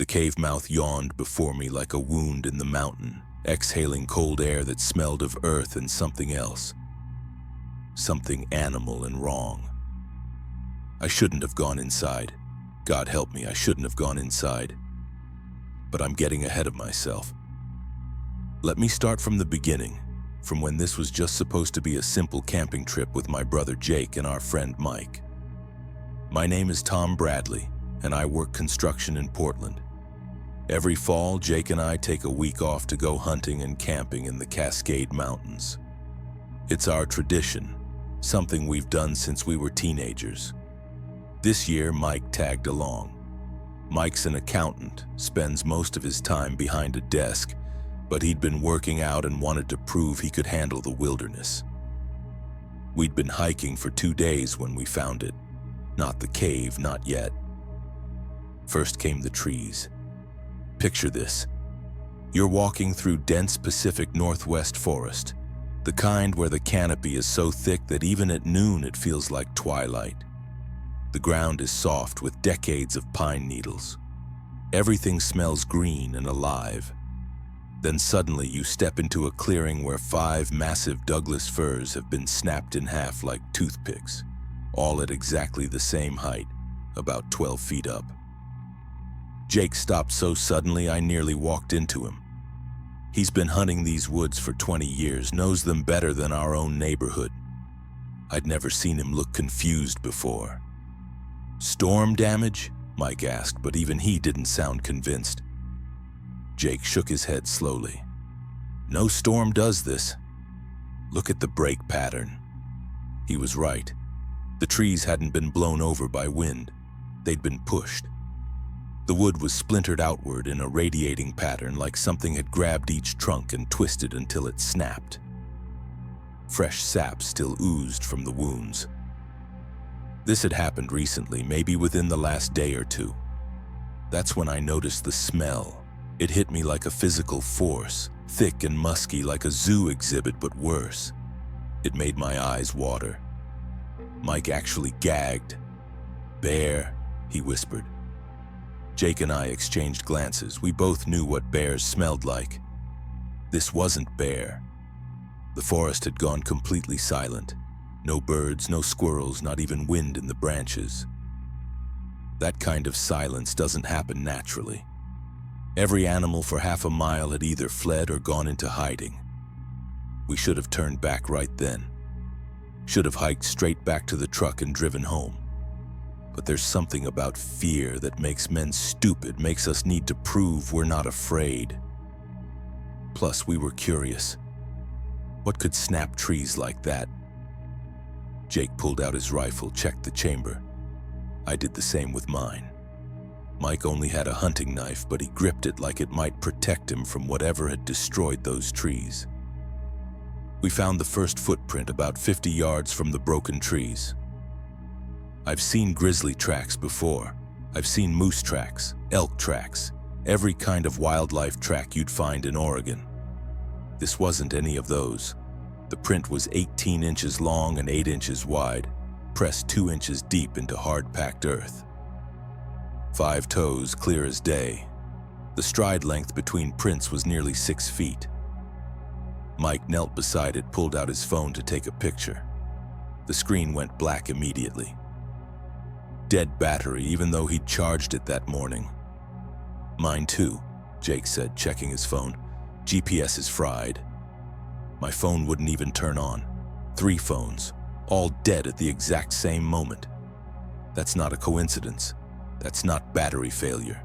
The cave mouth yawned before me like a wound in the mountain, exhaling cold air that smelled of earth and something else. Something animal and wrong. I shouldn't have gone inside. God help me, I shouldn't have gone inside. But I'm getting ahead of myself. Let me start from the beginning, from when this was just supposed to be a simple camping trip with my brother Jake and our friend Mike. My name is Tom Bradley, and I work construction in Portland. Every fall, Jake and I take a week off to go hunting and camping in the Cascade Mountains. It's our tradition, something we've done since we were teenagers. This year, Mike tagged along. Mike's an accountant, spends most of his time behind a desk, but he'd been working out and wanted to prove he could handle the wilderness. We'd been hiking for 2 days when we found it. Not the cave, not yet. First came the trees. Picture this. You're walking through dense Pacific Northwest forest, the kind where the canopy is so thick that even at noon it feels like twilight. The ground is soft with decades of pine needles. Everything smells green and alive. Then suddenly you step into a clearing where 5 massive Douglas firs have been snapped in half like toothpicks, all at exactly the same height, about 12 feet up. Jake stopped so suddenly I nearly walked into him. He's been hunting these woods for 20 years, knows them better than our own neighborhood. I'd never seen him look confused before. "Storm damage?" Mike asked, but even he didn't sound convinced. Jake shook his head slowly. "No storm does this. Look at the break pattern." He was right. The trees hadn't been blown over by wind. They'd been pushed. The wood was splintered outward in a radiating pattern like something had grabbed each trunk and twisted until it snapped. Fresh sap still oozed from the wounds. This had happened recently, maybe within the last day or two. That's when I noticed the smell. It hit me like a physical force, thick and musky like a zoo exhibit, but worse. It made my eyes water. Mike actually gagged. "Bear," he whispered. Jake and I exchanged glances. We both knew what bears smelled like. This wasn't bear. The forest had gone completely silent. No birds, no squirrels, not even wind in the branches. That kind of silence doesn't happen naturally. Every animal for half a mile had either fled or gone into hiding. We should have turned back right then. Should have hiked straight back to the truck and driven home. But there's something about fear that makes men stupid, makes us need to prove we're not afraid. Plus, we were curious. What could snap trees like that? Jake pulled out his rifle, checked the chamber. I did the same with mine. Mike only had a hunting knife, but he gripped it like it might protect him from whatever had destroyed those trees. We found the first footprint about 50 yards from the broken trees. I've seen grizzly tracks before. I've seen moose tracks, elk tracks, every kind of wildlife track you'd find in Oregon. This wasn't any of those. The print was 18 inches long and 8 inches wide, pressed 2 inches deep into hard-packed earth. 5 toes, clear as day. The stride length between prints was nearly 6 feet. Mike knelt beside it, pulled out his phone to take a picture. The screen went black immediately. Dead battery, even though he'd charged it that morning. "Mine too," Jake said, checking his phone. "GPS is fried." My phone wouldn't even turn on. 3 phones, all dead at the exact same moment. That's not a coincidence. That's not battery failure.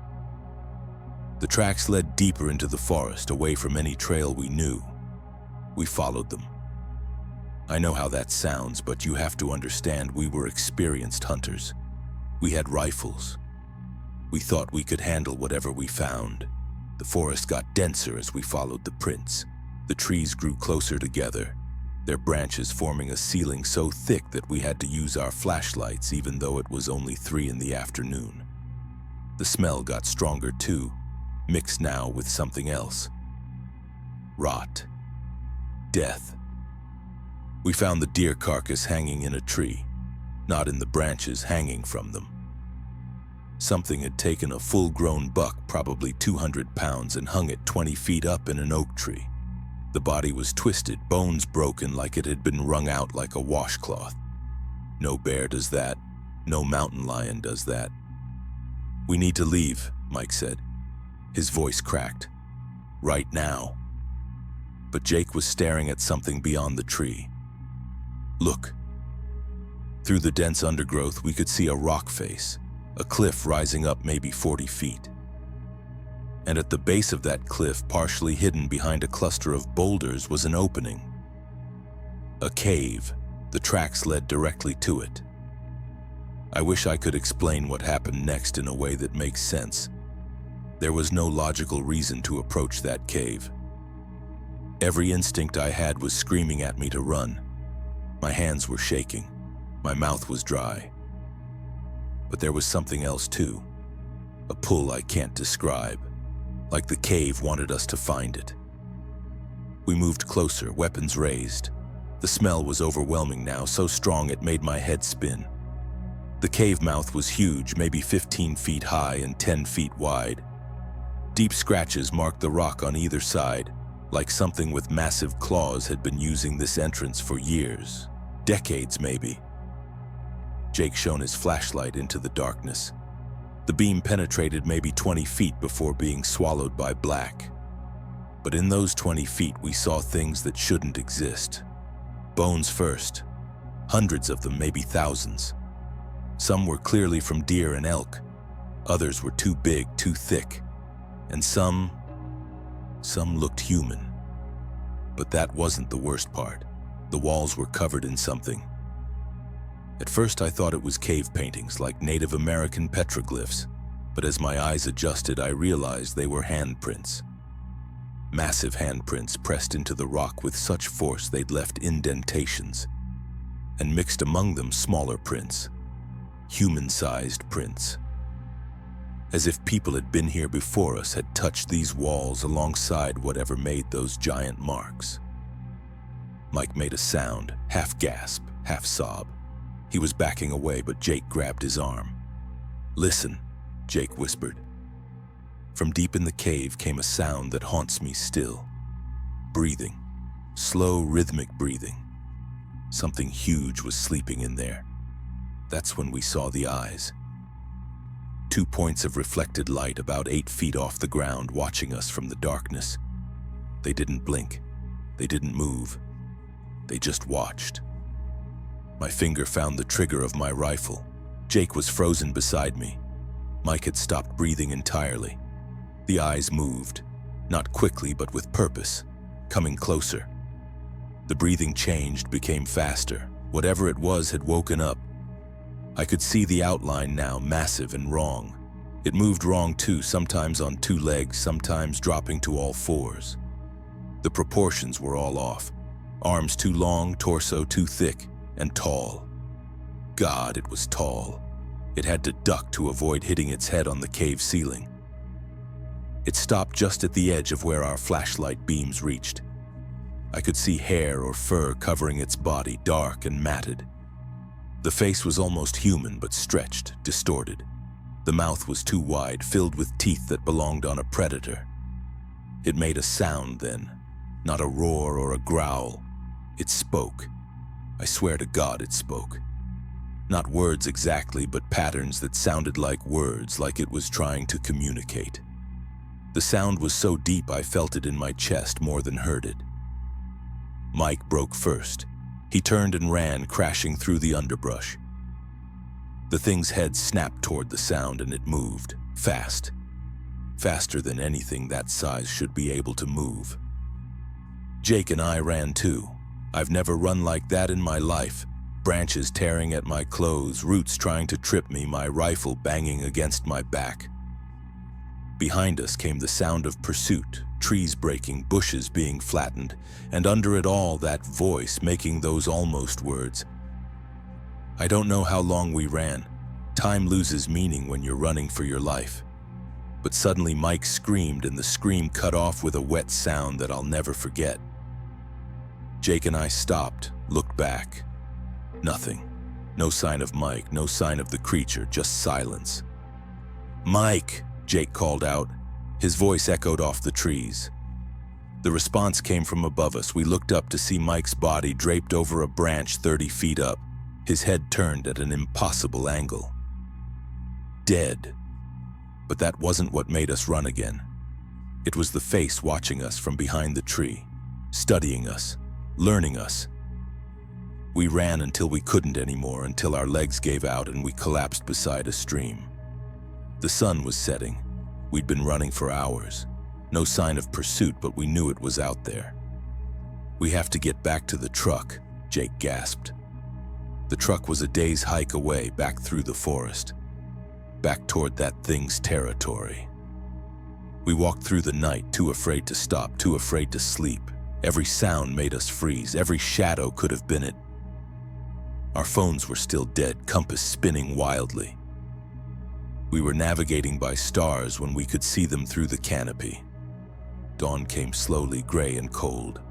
The tracks led deeper into the forest, away from any trail we knew. We followed them. I know how that sounds, but you have to understand we were experienced hunters. We had rifles. We thought we could handle whatever we found. The forest got denser as we followed the prints. The trees grew closer together, their branches forming a ceiling so thick that we had to use our flashlights even though it was only 3 in the afternoon. The smell got stronger too, mixed now with something else. Rot. Death. We found the deer carcass hanging in a tree, not in the branches hanging from them. Something had taken a full-grown buck, probably 200 pounds, and hung it 20 feet up in an oak tree. The body was twisted, bones broken like it had been wrung out like a washcloth. No bear does that. No mountain lion does that. "We need to leave," Mike said. His voice cracked. "Right now." But Jake was staring at something beyond the tree. "Look." Through the dense undergrowth, we could see a rock face, a cliff rising up maybe 40 feet. And at the base of that cliff, partially hidden behind a cluster of boulders, was an opening. A cave. The tracks led directly to it. I wish I could explain what happened next in a way that makes sense. There was no logical reason to approach that cave. Every instinct I had was screaming at me to run. My hands were shaking. My mouth was dry. But there was something else too. A pull I can't describe. Like the cave wanted us to find it. We moved closer, weapons raised. The smell was overwhelming now, so strong it made my head spin. The cave mouth was huge, maybe 15 feet high and 10 feet wide. Deep scratches marked the rock on either side, like something with massive claws had been using this entrance for years, decades maybe. Jake shone his flashlight into the darkness. The beam penetrated maybe 20 feet before being swallowed by black. But in those 20 feet, we saw things that shouldn't exist. Bones first. Hundreds of them, maybe thousands. Some were clearly from deer and elk. Others were too big, too thick. And some looked human. But that wasn't the worst part. The walls were covered in something. At first I thought it was cave paintings like Native American petroglyphs, but as my eyes adjusted I realized they were handprints. Massive handprints pressed into the rock with such force they'd left indentations, and mixed among them smaller prints, human-sized prints. As if people had been here before us, had touched these walls alongside whatever made those giant marks. Mike made a sound, half gasp, half sob. He was backing away, but Jake grabbed his arm. "Listen," Jake whispered. From deep in the cave came a sound that haunts me still. Breathing. Slow, rhythmic breathing. Something huge was sleeping in there. That's when we saw the eyes. 2 points of reflected light about 8 feet off the ground, watching us from the darkness. They didn't blink. They didn't move. They just watched. My finger found the trigger of my rifle. Jake was frozen beside me. Mike had stopped breathing entirely. The eyes moved, not quickly but with purpose, coming closer. The breathing changed, became faster. Whatever it was had woken up. I could see the outline now, massive and wrong. It moved wrong too, sometimes on 2 legs, sometimes dropping to all 4s. The proportions were all off. Arms too long, torso too thick, and tall. God, it was tall. It had to duck to avoid hitting its head on the cave ceiling. It stopped just at the edge of where our flashlight beams reached. I could see hair or fur covering its body, dark and matted. The face was almost human, but stretched, distorted. The mouth was too wide, filled with teeth that belonged on a predator. It made a sound then, not a roar or a growl. It spoke. I swear to God it spoke. Not words exactly, but patterns that sounded like words, like it was trying to communicate. The sound was so deep I felt it in my chest more than heard it. Mike broke first. He turned and ran, crashing through the underbrush. The thing's head snapped toward the sound and it moved, fast. Faster than anything that size should be able to move. Jake and I ran too. I've never run like that in my life. Branches tearing at my clothes, roots trying to trip me, my rifle banging against my back. Behind us came the sound of pursuit, trees breaking, bushes being flattened, and under it all that voice making those almost words. I don't know how long we ran. Time loses meaning when you're running for your life. But suddenly Mike screamed, and the scream cut off with a wet sound that I'll never forget. Jake and I stopped, looked back. Nothing. No sign of Mike, no sign of the creature, just silence. "Mike!" Jake called out. His voice echoed off the trees. The response came from above us. We looked up to see Mike's body draped over a branch 30 feet up, his head turned at an impossible angle. Dead. But that wasn't what made us run again. It was the face watching us from behind the tree, studying us, learning us. We ran until we couldn't anymore, until our legs gave out and we collapsed beside a stream. The sun was setting. We'd been running for hours. No sign of pursuit, but we knew it was out there. "We have to get back to the truck," Jake gasped. The truck was a day's hike away, back through the forest, back toward that thing's territory. We walked through the night, too afraid to stop, too afraid to sleep. Every sound made us freeze. Every shadow could have been it. Our phones were still dead, compass spinning wildly. We were navigating by stars when we could see them through the canopy. Dawn came slowly, gray and cold.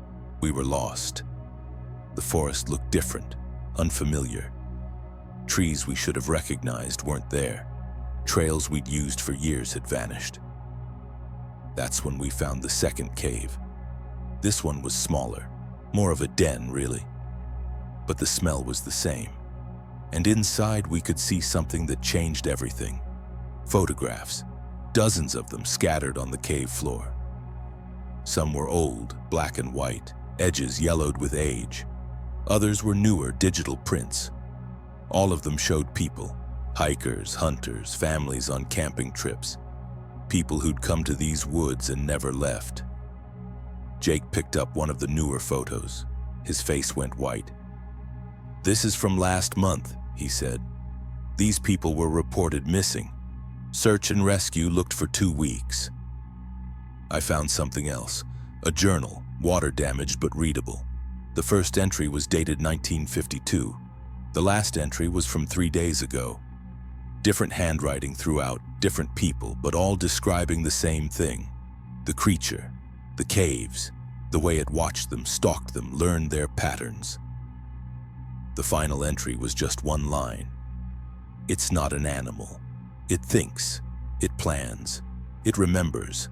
We were lost. The forest looked different, unfamiliar. Trees we should have recognized weren't there. Trails we'd used for years had vanished. That's when we found the second cave. This one was smaller, more of a den, really. But the smell was the same. And inside we could see something that changed everything. Photographs, dozens of them scattered on the cave floor. Some were old, black and white, edges yellowed with age. Others were newer, digital prints. All of them showed people, hikers, hunters, families on camping trips, people who'd come to these woods and never left. Jake picked up one of the newer photos. His face went white. "This is from last month," he said. "These people were reported missing. Search and rescue looked for 2 weeks." I found something else, a journal, water-damaged but readable. The first entry was dated 1952. The last entry was from 3 days ago. Different handwriting throughout, different people, but all describing the same thing. The creature, the caves, the way it watched them, stalked them, learned their patterns. The final entry was just one line. "It's not an animal. It thinks, it plans, it remembers."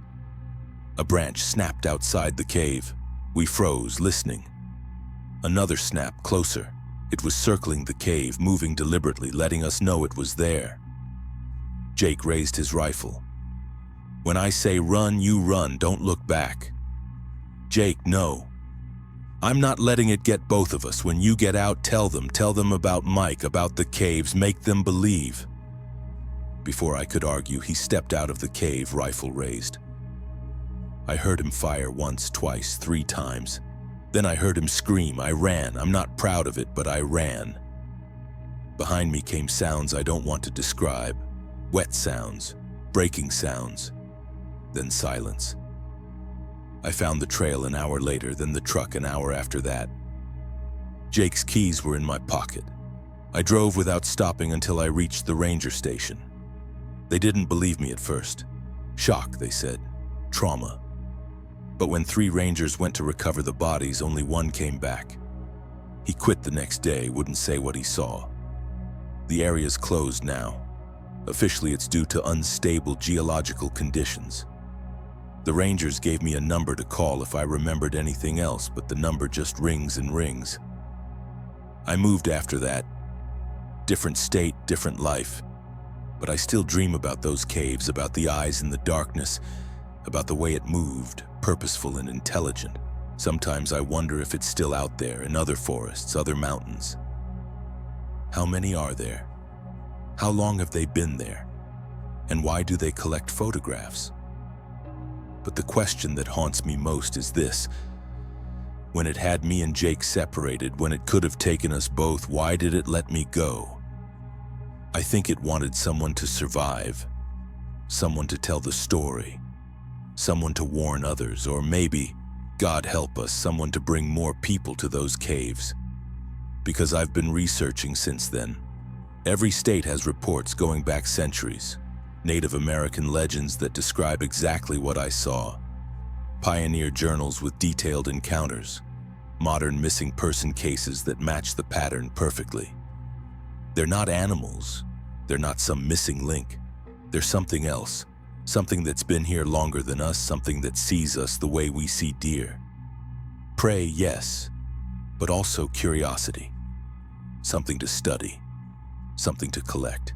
A branch snapped outside the cave. We froze, listening. Another snap, closer. It was circling the cave, moving deliberately, letting us know it was there. Jake raised his rifle. "When I say run, you run, don't look back." "Jake, no. I'm not letting it get both of us. When you get out, tell them about Mike, about the caves, make them believe." Before I could argue, he stepped out of the cave, rifle raised. I heard him fire once, twice, 3 times. Then I heard him scream. I ran. I'm not proud of it, but I ran. Behind me came sounds I don't want to describe. Wet sounds, breaking sounds, then silence. I found the trail an hour later, then the truck an hour after that. Jake's keys were in my pocket. I drove without stopping until I reached the ranger station. They didn't believe me at first. Shock, they said. Trauma. But when 3 rangers went to recover the bodies, only one came back. He quit the next day, wouldn't say what he saw. The area's closed now. Officially, it's due to unstable geological conditions. The rangers gave me a number to call if I remembered anything else, but the number just rings and rings. I moved after that. Different state, different life. But I still dream about those caves, about the eyes in the darkness, about the way it moved, purposeful and intelligent. Sometimes I wonder if it's still out there in other forests, other mountains. How many are there? How long have they been there? And why do they collect photographs? But the question that haunts me most is this. When it had me and Jake separated, when it could have taken us both, why did it let me go? I think it wanted someone to survive, someone to tell the story, someone to warn others, or maybe, God help us, someone to bring more people to those caves. Because I've been researching since then. Every state has reports going back centuries, Native American legends that describe exactly what I saw, pioneer journals with detailed encounters, modern missing person cases that match the pattern perfectly. They're not animals, they're not some missing link. There's something else, something that's been here longer than us, something that sees us the way we see deer. Prey, yes, but also curiosity. Something to study, something to collect.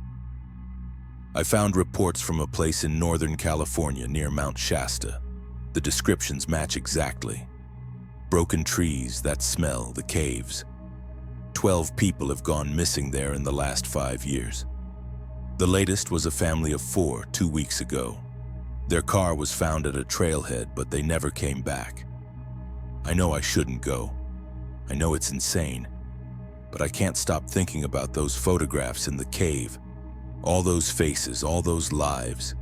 I found reports from a place in Northern California near Mount Shasta. The descriptions match exactly. Broken trees, that smell, the caves. 12 people have gone missing there in the last 5 years. The latest was a family of 4 2 weeks ago. Their car was found at a trailhead, but they never came back. I know I shouldn't go. I know it's insane. But I can't stop thinking about those photographs in the cave. All those faces, all those lives.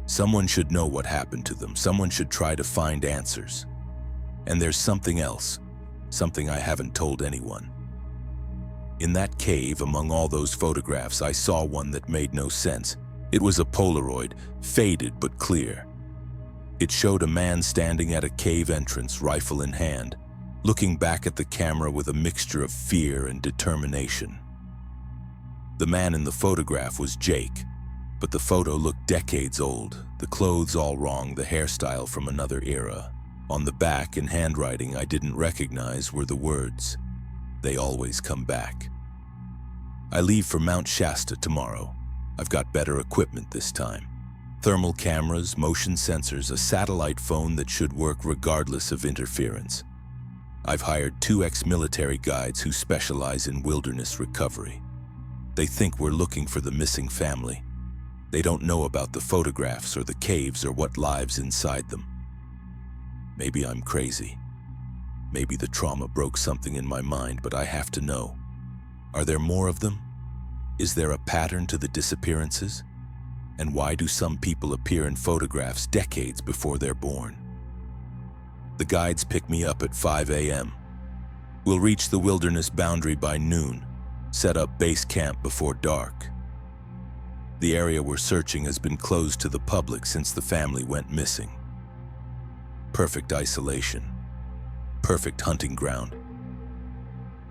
Someone should know what happened to them. Someone should try to find answers. And there's something else, something I haven't told anyone. In that cave, among all those photographs, I saw one that made no sense. It was a Polaroid, faded but clear. It showed a man standing at a cave entrance, rifle in hand, looking back at the camera with a mixture of fear and determination. The man in the photograph was Jake, but the photo looked decades old, the clothes all wrong, the hairstyle from another era. On the back, in handwriting I didn't recognize, were the words, "They always come back." I leave for Mount Shasta tomorrow. I've got better equipment this time. Thermal cameras, motion sensors, a satellite phone that should work regardless of interference. I've hired 2 ex-military guides who specialize in wilderness recovery. They think we're looking for the missing family. They don't know about the photographs or the caves or what lives inside them. Maybe I'm crazy. Maybe the trauma broke something in my mind, but I have to know. Are there more of them? Is there a pattern to the disappearances? And why do some people appear in photographs decades before they're born? The guides pick me up at 5 a.m. We'll reach the wilderness boundary by noon, set up base camp before dark. The area we're searching has been closed to the public since the family went missing. Perfect isolation. Perfect hunting ground.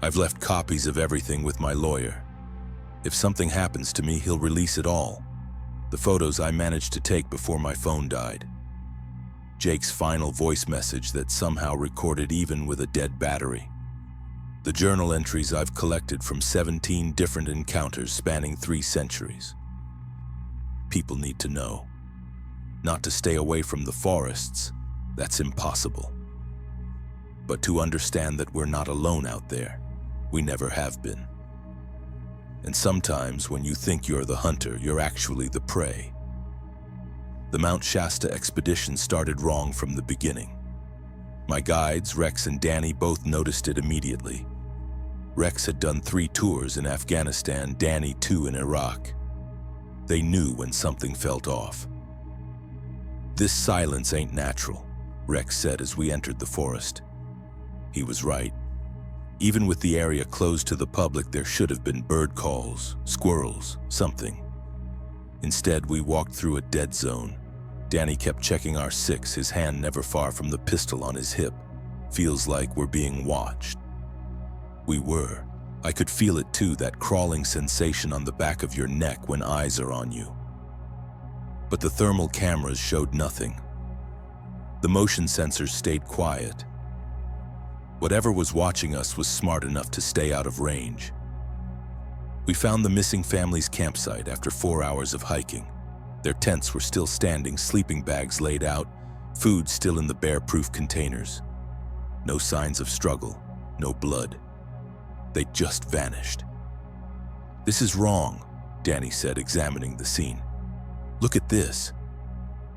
I've left copies of everything with my lawyer. If something happens to me, he'll release it all. The photos I managed to take before my phone died. Jake's final voice message that somehow recorded even with a dead battery. The journal entries I've collected from 17 different encounters spanning 3 centuries. People need to know. Not to stay away from the forests, that's impossible. But to understand that we're not alone out there. We never have been. And sometimes when you think you're the hunter, you're actually the prey. The Mount Shasta expedition started wrong from the beginning. My guides, Rex and Danny, both noticed it immediately. Rex had done 3 tours in Afghanistan, Danny 2 in Iraq. They knew when something felt off. "This silence ain't natural," Rex said as we entered the forest. He was right. Even with the area closed to the public, there should have been bird calls, squirrels, something. Instead, we walked through a dead zone. Danny kept checking our 6, his hand never far from the pistol on his hip. Feels like we're being watched. We were. I could feel it too, that crawling sensation on the back of your neck when eyes are on you. But the thermal cameras showed nothing. The motion sensors stayed quiet. Whatever was watching us was smart enough to stay out of range. We found the missing family's campsite after 4 hours of hiking. Their tents were still standing, sleeping bags laid out, food still in the bear-proof containers. No signs of struggle, no blood. They'd just vanished. "This is wrong," Danny said, examining the scene. "Look at this."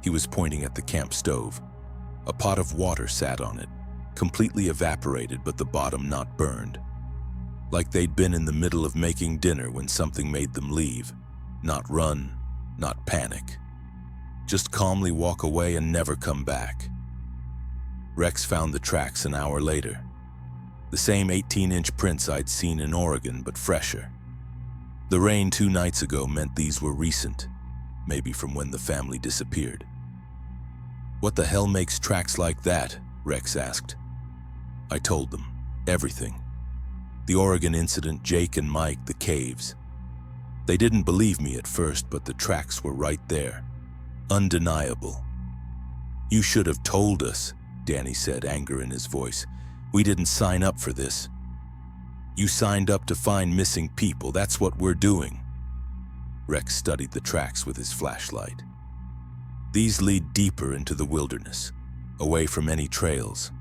He was pointing at the camp stove. A pot of water sat on it, completely evaporated but the bottom not burned. Like they'd been in the middle of making dinner when something made them leave. Not run, not panic. Just calmly walk away and never come back. Rex found the tracks an hour later. The same 18-inch prints I'd seen in Oregon, but fresher. The rain 2 nights ago meant these were recent, maybe from when the family disappeared. "What the hell makes tracks like that?" Rex asked. I told them everything. The Oregon incident, Jake and Mike, the caves. They didn't believe me at first, but the tracks were right there. Undeniable. "You should have told us," Danny said, anger in his voice. "We didn't sign up for this." "You signed up to find missing people. That's what we're doing." Rex studied the tracks with his flashlight. "These lead deeper into the wilderness, away from any trails."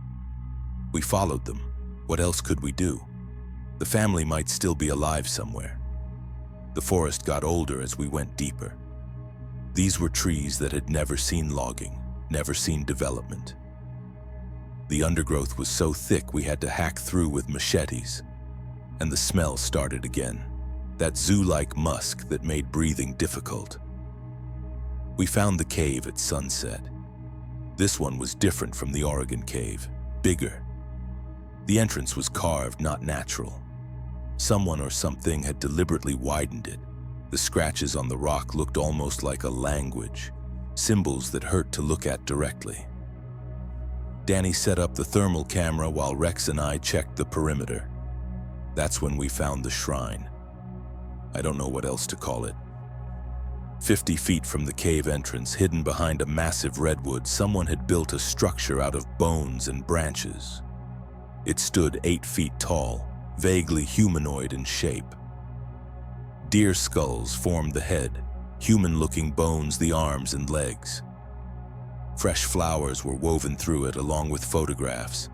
We followed them. What else could we do? The family might still be alive somewhere. The forest got older as we went deeper. These were trees that had never seen logging, never seen development. The undergrowth was so thick we had to hack through with machetes. And the smell started again, that zoo-like musk that made breathing difficult. We found the cave at sunset. This one was different from the Oregon cave, bigger. The entrance was carved, not natural. Someone or something had deliberately widened it. The scratches on the rock looked almost like a language, symbols that hurt to look at directly. Danny set up the thermal camera while Rex and I checked the perimeter. That's when we found the shrine. I don't know what else to call it. 50 feet from the cave entrance, hidden behind a massive redwood, someone had built a structure out of bones and branches. It stood 8 feet tall, vaguely humanoid in shape. Deer skulls formed the head, human-looking bones the arms and legs. Fresh flowers were woven through it along with photographs.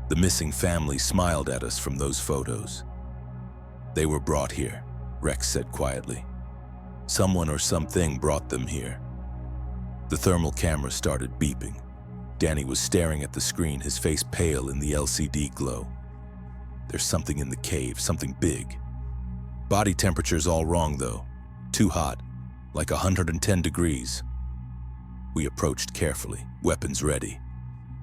The missing family smiled at us from those photos. "They were brought here," Rex said quietly. "Someone or something brought them here." The thermal camera started beeping. Danny was staring at the screen, his face pale in the LCD glow. "There's something in the cave, something big. Body temperature's all wrong though. Too hot, like 110 degrees. We approached carefully, weapons ready.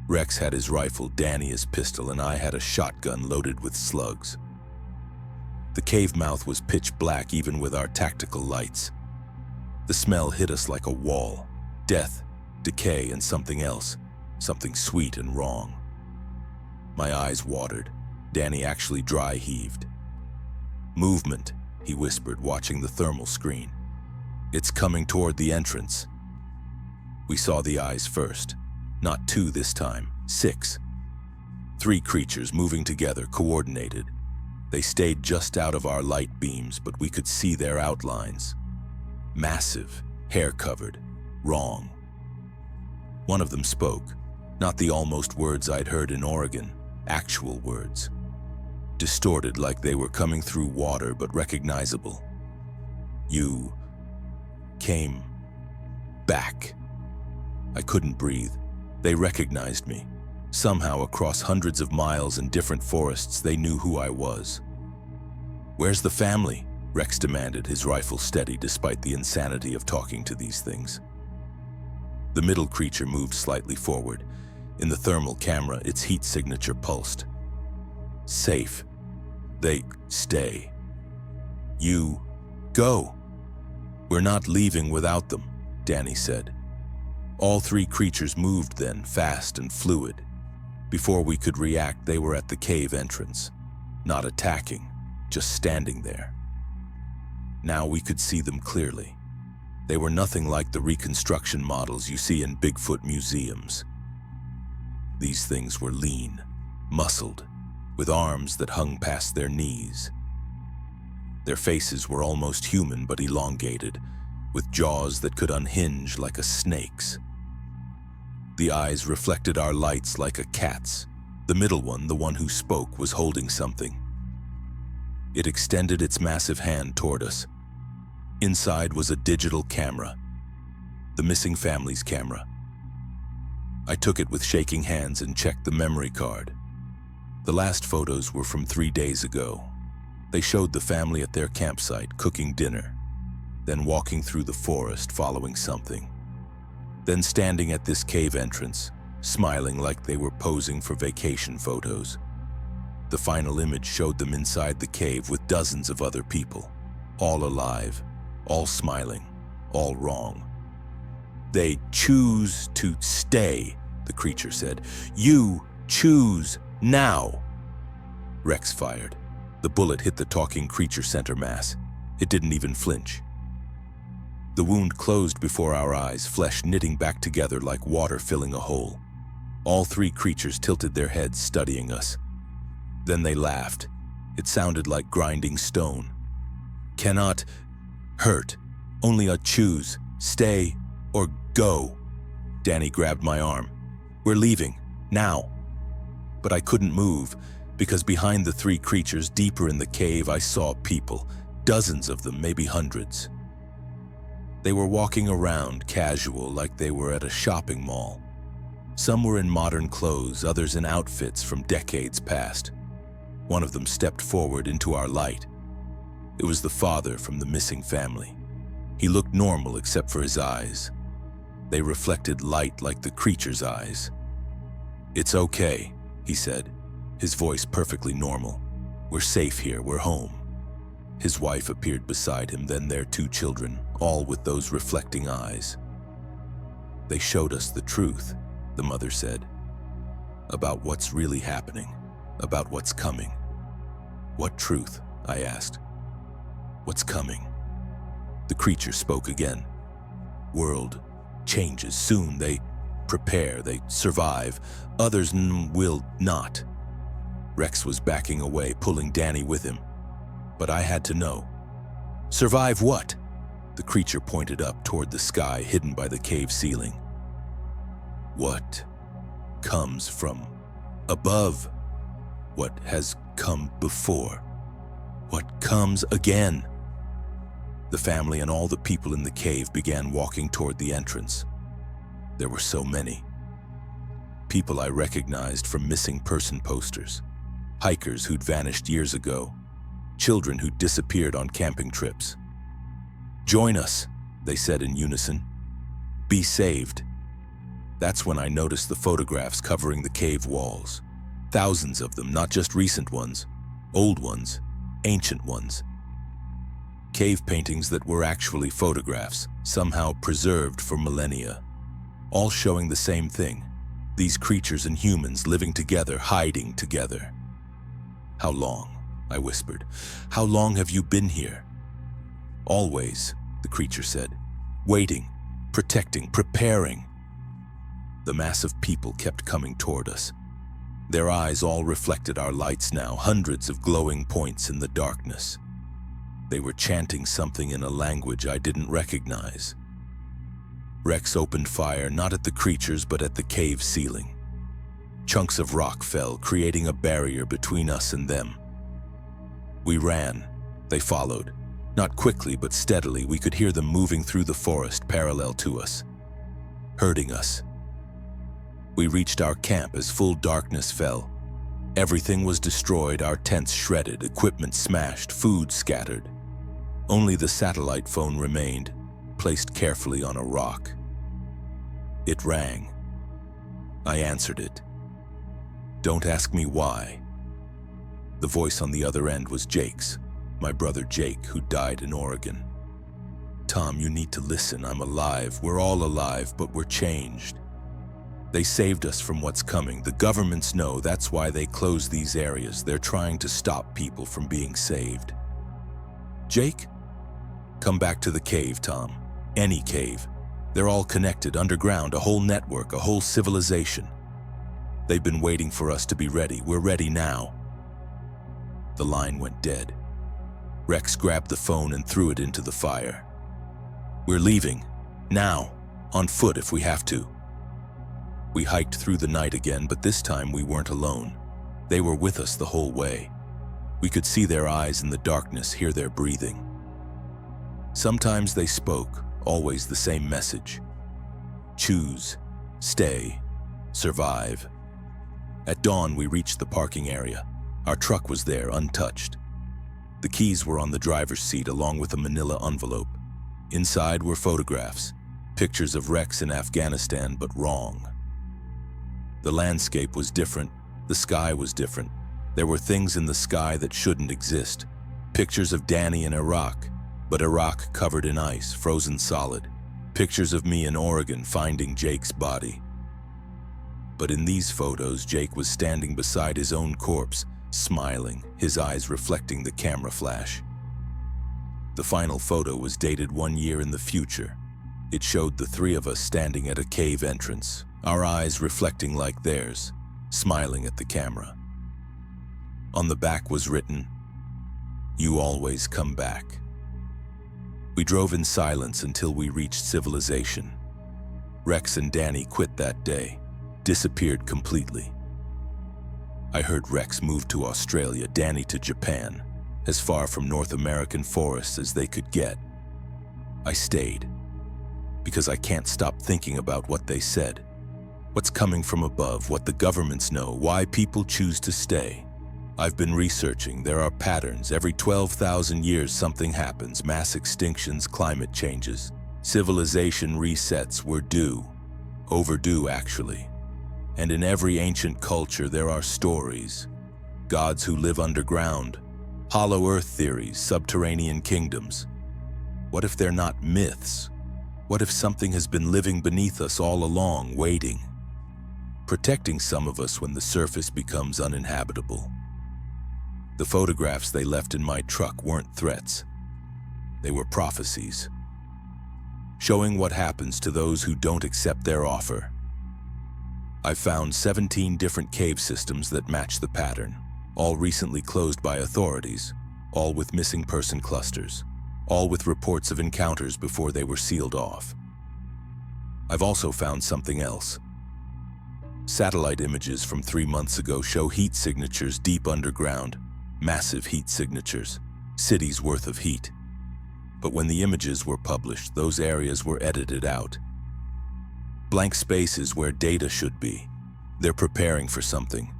Rex had his rifle, Danny his pistol, and I had a shotgun loaded with slugs. The cave mouth was pitch black even with our tactical lights. The smell hit us like a wall. Death, decay, and something else. Something sweet and wrong. My eyes watered. Danny actually dry heaved. "Movement," he whispered, watching the thermal screen. "It's coming toward the entrance." We saw the eyes first. Not 2 this time, 6. 3 creatures moving together, coordinated. They stayed just out of our light beams, but we could see their outlines. Massive, hair-covered, wrong. One of them spoke, not the almost words I'd heard in Oregon, actual words. Distorted like they were coming through water, but recognizable. "You came back." I couldn't breathe. They recognized me. Somehow, across hundreds of miles and different forests, they knew who I was. "Where's the family?" Rex demanded, his rifle steady despite the insanity of talking to these things. The middle creature moved slightly forward. In the thermal camera, its heat signature pulsed. "Safe. They stay. You go." "We're not leaving without them," Danny said. All 3 creatures moved then, fast and fluid. Before we could react, they were at the cave entrance. Not attacking, just standing there. Now we could see them clearly. They were nothing like the reconstruction models you see in Bigfoot museums. These things were lean, muscled, with arms that hung past their knees. Their faces were almost human but elongated, with jaws that could unhinge like a snake's. The eyes reflected our lights like a cat's. The middle one, the one who spoke, was holding something. It extended its massive hand toward us. Inside was a digital camera, the missing family's camera. I took it with shaking hands and checked the memory card. The last photos were from 3 days ago. They showed the family at their campsite, cooking dinner, then walking through the forest following something, then standing at this cave entrance, smiling like they were posing for vacation photos. The final image showed them inside the cave with dozens of other people, all alive, all smiling, all wrong. "They choose to stay," the creature said. "You choose now." Rex fired. The bullet hit the talking creature center mass. It didn't even flinch. The wound closed before our eyes, flesh knitting back together like water filling a hole. All three creatures tilted their heads, studying us. Then they laughed. It sounded like grinding stone. Cannot hurt. Only a choose, stay, or go. Danny grabbed my arm. We're leaving, now. But I couldn't move, because behind the three creatures, deeper in the cave, I saw people. Dozens of them, maybe hundreds. They were walking around, casual, like they were at a shopping mall. Some were in modern clothes, others in outfits from decades past. One of them stepped forward into our light. It was the father from the missing family. He looked normal except for his eyes. They reflected light like the creature's eyes. "It's okay," he said, his voice perfectly normal. "We're safe here, we're home." His wife appeared beside him, then their two children, all with those reflecting eyes. "They showed us the truth," the mother said, "about what's really happening, about what's coming." "What truth?" I asked. "What's coming?" The creature spoke again. "World changes soon. They prepare, they survive. Others will not." Rex was backing away, pulling Danny with him. But I had to know. "Survive what?" The creature pointed up toward the sky, hidden by the cave ceiling. "What comes from above? What has come before? What comes again?" The family and all the people in the cave began walking toward the entrance. There were so many. People I recognized from missing person posters. Hikers who'd vanished years ago. Children who'd disappeared on camping trips. "Join us," they said in unison. "Be saved." That's when I noticed the photographs covering the cave walls. Thousands of them, not just recent ones, old ones, ancient ones. Cave paintings that were actually photographs, somehow preserved for millennia. All showing the same thing. These creatures and humans living together, hiding together. "How long?" I whispered. "How long have you been here?" "Always," the creature said. "Waiting, protecting, preparing." The mass of people kept coming toward us. Their eyes all reflected our lights now, hundreds of glowing points in the darkness. They were chanting something in a language I didn't recognize. Rex opened fire, not at the creatures, but at the cave ceiling. Chunks of rock fell, creating a barrier between us and them. We ran. They followed. Not quickly, but steadily. We could hear them moving through the forest parallel to us, herding us. We reached our camp as full darkness fell. Everything was destroyed, our tents shredded, equipment smashed, food scattered. Only the satellite phone remained, placed carefully on a rock. It rang. I answered it. Don't ask me why. The voice on the other end was Jake's, my brother Jake, who died in Oregon. "Tom, you need to listen. I'm alive. We're all alive, but we're changed. They saved us from what's coming. The governments know. That's why they close these areas. They're trying to stop people from being saved." "Jake? Come back to the cave, Tom. Any cave. They're all connected, underground, a whole network, a whole civilization. They've been waiting for us to be ready. We're ready now." The line went dead. Rex grabbed the phone and threw it into the fire. "We're leaving. Now. On foot if we have to." We hiked through the night again, but this time we weren't alone. They were with us the whole way. We could see their eyes in the darkness, hear their breathing. Sometimes they spoke, always the same message. Choose, stay, survive. At dawn, we reached the parking area. Our truck was there, untouched. The keys were on the driver's seat along with a manila envelope. Inside were photographs, pictures of Rex in Afghanistan, but wrong. The landscape was different, the sky was different. There were things in the sky that shouldn't exist. Pictures of Danny in Iraq, but Iraq covered in ice, frozen solid. Pictures of me in Oregon finding Jake's body. But in these photos, Jake was standing beside his own corpse, smiling, his eyes reflecting the camera flash. The final photo was dated 1 year in the future. It showed the three of us standing at a cave entrance, our eyes reflecting like theirs, smiling at the camera. On the back was written, "You always come back." We drove in silence until we reached civilization. Rex and Danny quit that day, disappeared completely. I heard Rex move to Australia, Danny to Japan, as far from North American forests as they could get. I stayed, because I can't stop thinking about what they said. What's coming from above, what the governments know, why people choose to stay. I've been researching. There are patterns. Every 12,000 years something happens. Mass extinctions, climate changes. Civilization resets. We're due. Overdue, actually. And in every ancient culture there are stories. Gods who live underground. Hollow earth theories, subterranean kingdoms. What if they're not myths? What if something has been living beneath us all along, waiting? Protecting some of us when the surface becomes uninhabitable. The photographs they left in my truck weren't threats. They were prophecies, showing what happens to those who don't accept their offer. I found 17 different cave systems that match the pattern, all recently closed by authorities, all with missing person clusters, all with reports of encounters before they were sealed off. I've also found something else. Satellite images from 3 months ago show heat signatures deep underground, massive heat signatures, cities worth of heat. But when the images were published, those areas were edited out. Blank spaces where data should be. They're preparing for something,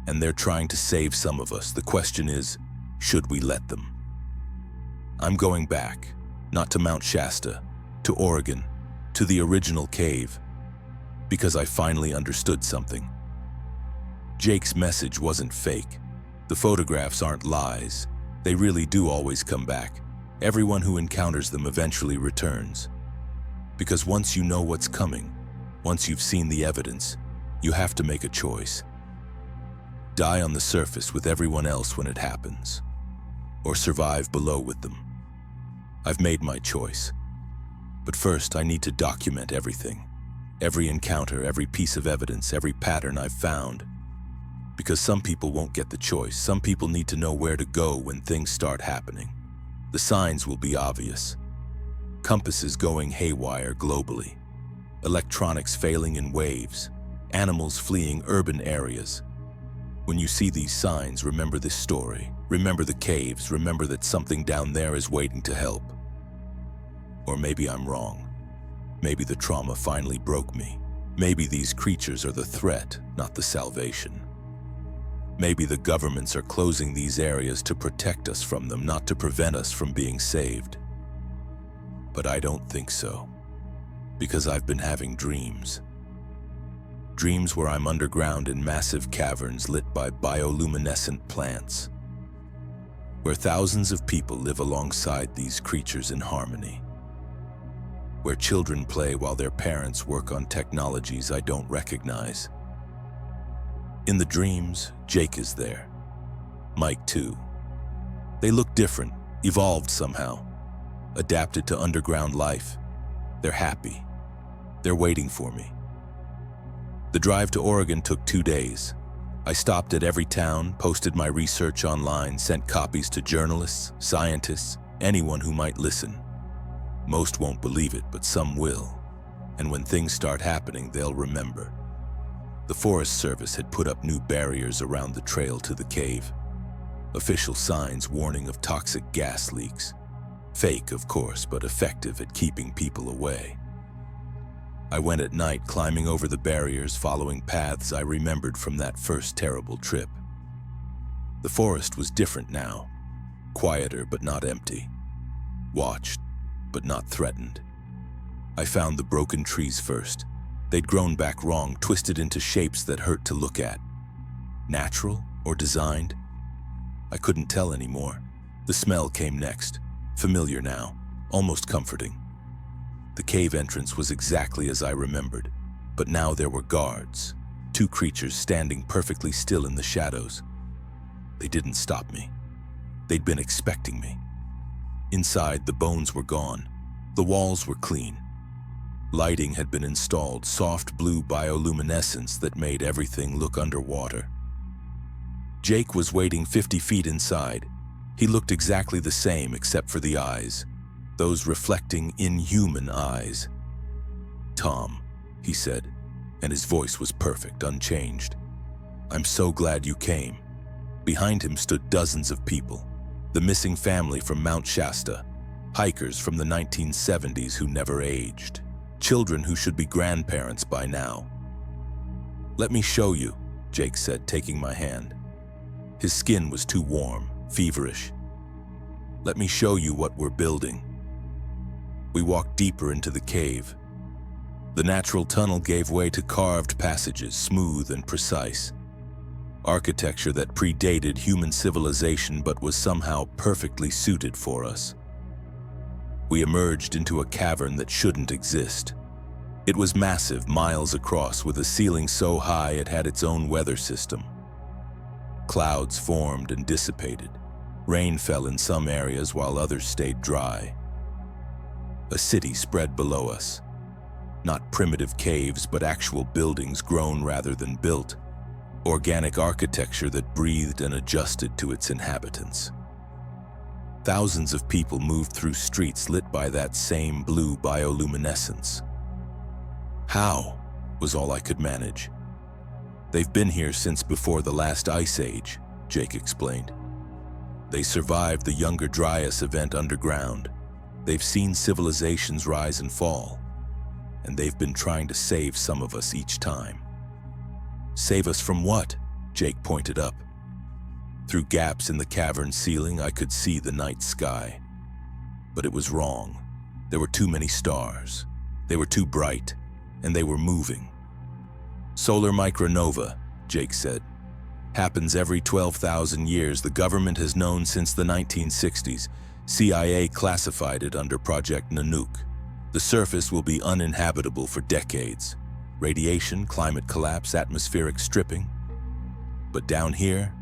and they're trying to save some of us. The question is, should we let them? I'm going back, not to Mount Shasta, to Oregon, to the original cave, because I finally understood something. Jake's message wasn't fake. The photographs aren't lies. They really do always come back. Everyone who encounters them eventually returns. Because once you know what's coming, once you've seen the evidence, you have to make a choice. Die on the surface with everyone else when it happens, or survive below with them. I've made my choice. But first, I need to document everything. Every encounter, every piece of evidence, every pattern I've found. Because some people won't get the choice. Some people need to know where to go when things start happening. The signs will be obvious. Compasses going haywire globally. Electronics failing in waves. Animals fleeing urban areas. When you see these signs, remember this story. Remember the caves. Remember that something down there is waiting to help. Or maybe I'm wrong. Maybe the trauma finally broke me. Maybe these creatures are the threat, not the salvation. Maybe the governments are closing these areas to protect us from them, not to prevent us from being saved. But I don't think so, because I've been having dreams. Dreams where I'm underground in massive caverns lit by bioluminescent plants, where thousands of people live alongside these creatures in harmony, where children play while their parents work on technologies I don't recognize. In the dreams, Jake is there. Mike too. They look different, evolved somehow, adapted to underground life. They're happy. They're waiting for me. The drive to Oregon took 2 days. I stopped at every town, posted my research online, sent copies to journalists, scientists, anyone who might listen. Most won't believe it, but some will. And when things start happening, they'll remember. The Forest Service had put up new barriers around the trail to the cave. Official signs warning of toxic gas leaks. Fake, of course, but effective at keeping people away. I went at night, climbing over the barriers, following paths I remembered from that first terrible trip. The forest was different now. Quieter, but not empty. Watched, but not threatened. I found the broken trees first. They'd grown back wrong, twisted into shapes that hurt to look at. Natural or designed? I couldn't tell anymore. The smell came next, familiar now, almost comforting. The cave entrance was exactly as I remembered, but now there were guards, 2 creatures standing perfectly still in the shadows. They didn't stop me. They'd been expecting me. Inside, the bones were gone. The walls were clean. Lighting had been installed, soft blue bioluminescence that made everything look underwater. Jake was waiting 50 feet inside. He looked exactly the same except for the eyes, those reflecting inhuman eyes. "Tom," he said, and his voice was perfect, unchanged. "I'm so glad you came." Behind him stood dozens of people, the missing family from Mount Shasta, hikers from the 1970s who never aged, children who should be grandparents by now. "Let me show you," Jake said, taking my hand. His skin was too warm, feverish. "Let me show you what we're building." We walked deeper into the cave. The natural tunnel gave way to carved passages, smooth and precise. Architecture that predated human civilization but was somehow perfectly suited for us. We emerged into a cavern that shouldn't exist. It was massive, miles across, with a ceiling so high it had its own weather system. Clouds formed and dissipated. Rain fell in some areas while others stayed dry. A city spread below us. Not primitive caves, but actual buildings grown rather than built. Organic architecture that breathed and adjusted to its inhabitants. Thousands of people moved through streets lit by that same blue bioluminescence. "How?" was all I could manage. "They've been here since before the last ice age," Jake explained. "They survived the Younger Dryas event underground. They've seen civilizations rise and fall, and they've been trying to save some of us each time." "Save us from what?" Jake pointed up. Through gaps in the cavern ceiling, I could see the night sky. But it was wrong. There were too many stars. They were too bright, and they were moving. "Solar micronova," Jake said. "Happens every 12,000 years. The government has known since the 1960s. CIA classified it under Project Nanook. The surface will be uninhabitable for decades. Radiation, climate collapse, atmospheric stripping. But down here,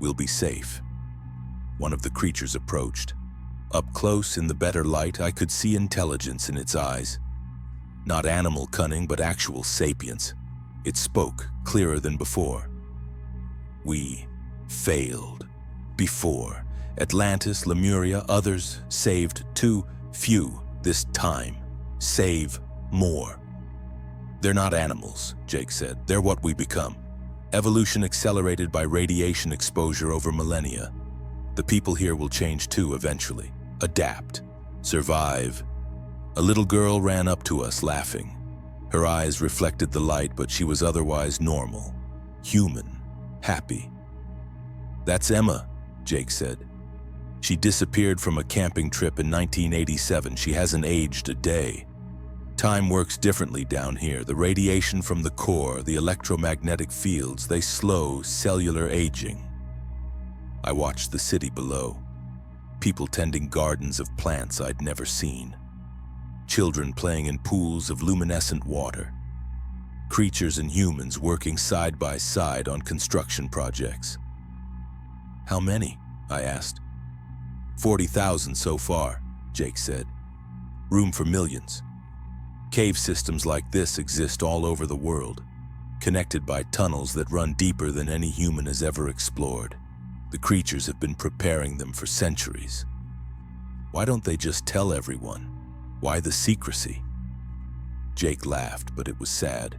we'll be safe." One of the creatures approached. Up close in the better light, I could see intelligence in its eyes. Not animal cunning, but actual sapience. It spoke clearer than before. "We failed. Before. Atlantis, Lemuria, others saved too few this time. Save more." "They're not animals," Jake said. "They're what we become. Evolution accelerated by radiation exposure over millennia. The people here will change too eventually. Adapt. Survive." A little girl ran up to us laughing. Her eyes reflected the light, but she was otherwise normal. Human. Happy. "That's Emma," Jake said. "She disappeared from a camping trip in 1987. She hasn't aged a day. Time works differently down here. The radiation from the core, the electromagnetic fields, they slow cellular aging." I watched the city below. People tending gardens of plants I'd never seen. Children playing in pools of luminescent water. Creatures and humans working side by side on construction projects. "How many?" I asked. 40,000 so far," Jake said. "Room for millions. Cave systems like this exist all over the world, connected by tunnels that run deeper than any human has ever explored. The creatures have been preparing them for centuries. Why don't they just tell everyone? Why the secrecy?" Jake laughed, but it was sad.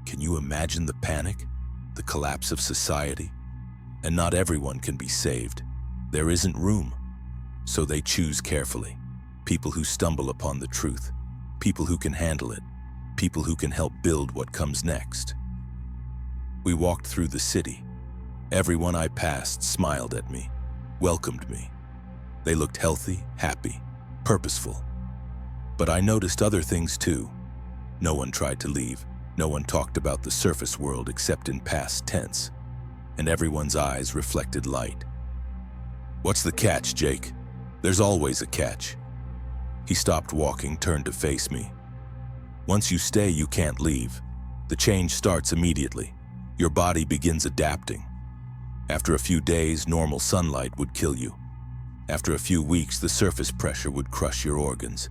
"Can you imagine the panic? The collapse of society? And not everyone can be saved. There isn't room. So they choose carefully. People who stumble upon the truth. People who can handle it. People who can help build what comes next." We walked through the city. Everyone I passed smiled at me, welcomed me. They looked healthy, happy, purposeful. But I noticed other things too. No one tried to leave. No one talked about the surface world except in past tense. And everyone's eyes reflected light. "What's the catch, Jake? There's always a catch." He stopped walking, turned to face me. "Once you stay, you can't leave. The change starts immediately. Your body begins adapting. After a few days, normal sunlight would kill you. After a few weeks, the surface pressure would crush your organs.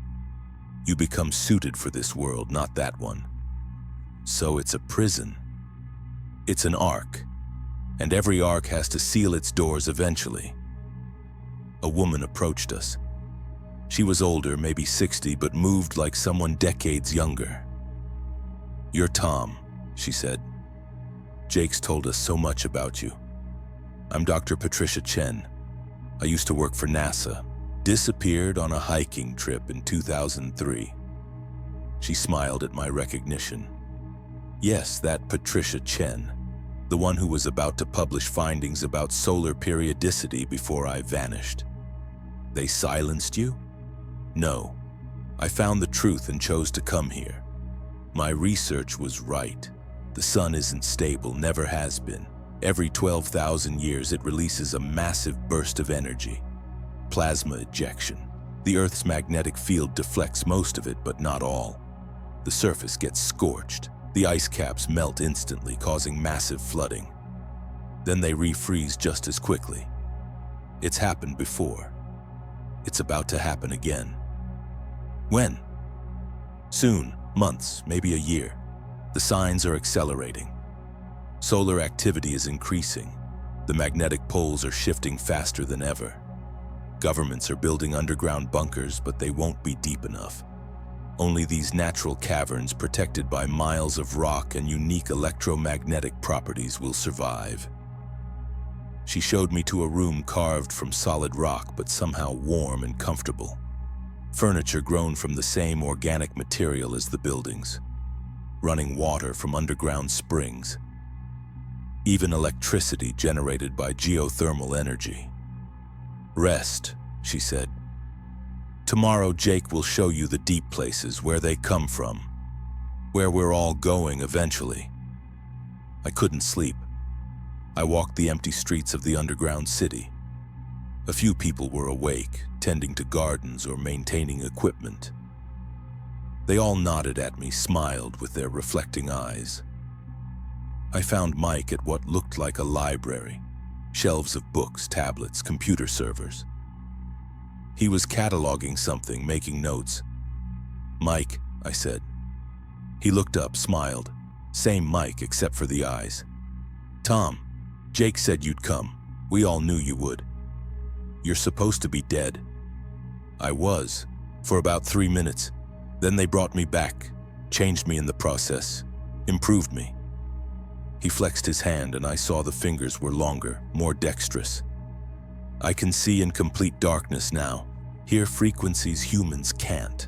You become suited for this world, not that one. So it's a prison. It's an ark, and every ark has to seal its doors eventually. A woman approached us. She was older, maybe 60, but moved like someone decades younger. "You're Tom," she said. "Jake's told us so much about you. I'm Dr. Patricia Chen. I used to work for NASA. Disappeared on a hiking trip in 2003. She smiled at my recognition. Yes, that Patricia Chen, the one who was about to publish findings about solar periodicity before I vanished. They silenced you? No. I found the truth and chose to come here. My research was right. The sun isn't stable, never has been. Every 12,000 years it releases a massive burst of energy. Plasma ejection. The Earth's magnetic field deflects most of it, but not all. The surface gets scorched. The ice caps melt instantly, causing massive flooding. Then they refreeze just as quickly. It's happened before. It's about to happen again. When? Soon, months, maybe a year. The signs are accelerating. Solar activity is increasing. The magnetic poles are shifting faster than ever. Governments are building underground bunkers, but they won't be deep enough. Only these natural caverns protected by miles of rock and unique electromagnetic properties will survive. She showed me to a room carved from solid rock, but somehow warm and comfortable. Furniture grown from the same organic material as the buildings. Running water from underground springs. Even electricity generated by geothermal energy. "Rest," she said. "Tomorrow Jake will show you the deep places, where they come from. Where we're all going eventually." I couldn't sleep. I walked the empty streets of the underground city. A few people were awake, tending to gardens or maintaining equipment. They all nodded at me, smiled with their reflecting eyes. I found Mike at what looked like a library. Shelves of books, tablets, computer servers. He was cataloging something, making notes. "Mike," I said. He looked up, smiled. Same Mike, except for the eyes. "Tom, Jake said you'd come. We all knew you would. You're supposed to be dead." I was, for about 3 minutes. Then they brought me back, changed me in the process, improved me. He flexed his hand and I saw the fingers were longer, more dexterous. I can see in complete darkness now, hear frequencies humans can't.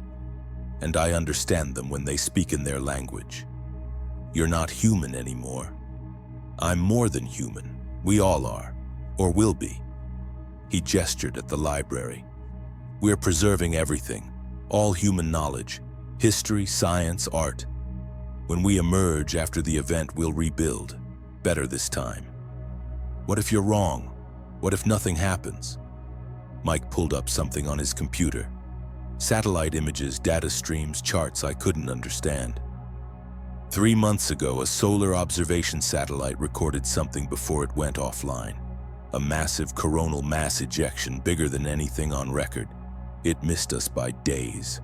And I understand them when they speak in their language. You're not human anymore. I'm more than human. We all are, or will be. He gestured at the library. We're preserving everything, all human knowledge, history, science, art. When we emerge after the event, we'll rebuild, better this time. What if you're wrong? What if nothing happens? Mike pulled up something on his computer. Satellite images, data streams, charts I couldn't understand. 3 months ago, a solar observation satellite recorded something before it went offline. A massive coronal mass ejection bigger than anything on record. It missed us by days.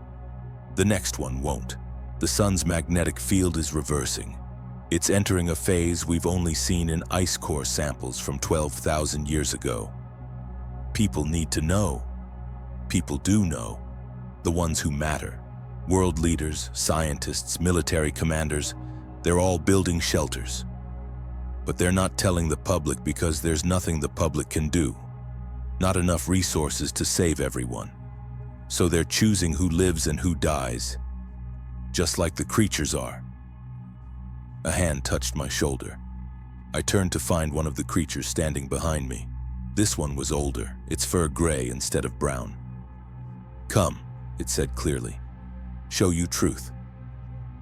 The next one won't. The sun's magnetic field is reversing. It's entering a phase we've only seen in ice core samples from 12,000 years ago. People need to know. People do know. The ones who matter. World leaders, scientists, military commanders, they're all building shelters. But they're not telling the public because there's nothing the public can do. Not enough resources to save everyone. So they're choosing who lives and who dies. Just like the creatures are. A hand touched my shoulder. I turned to find one of the creatures standing behind me. This one was older, its fur gray instead of brown. "Come," it said clearly. "Show you truth."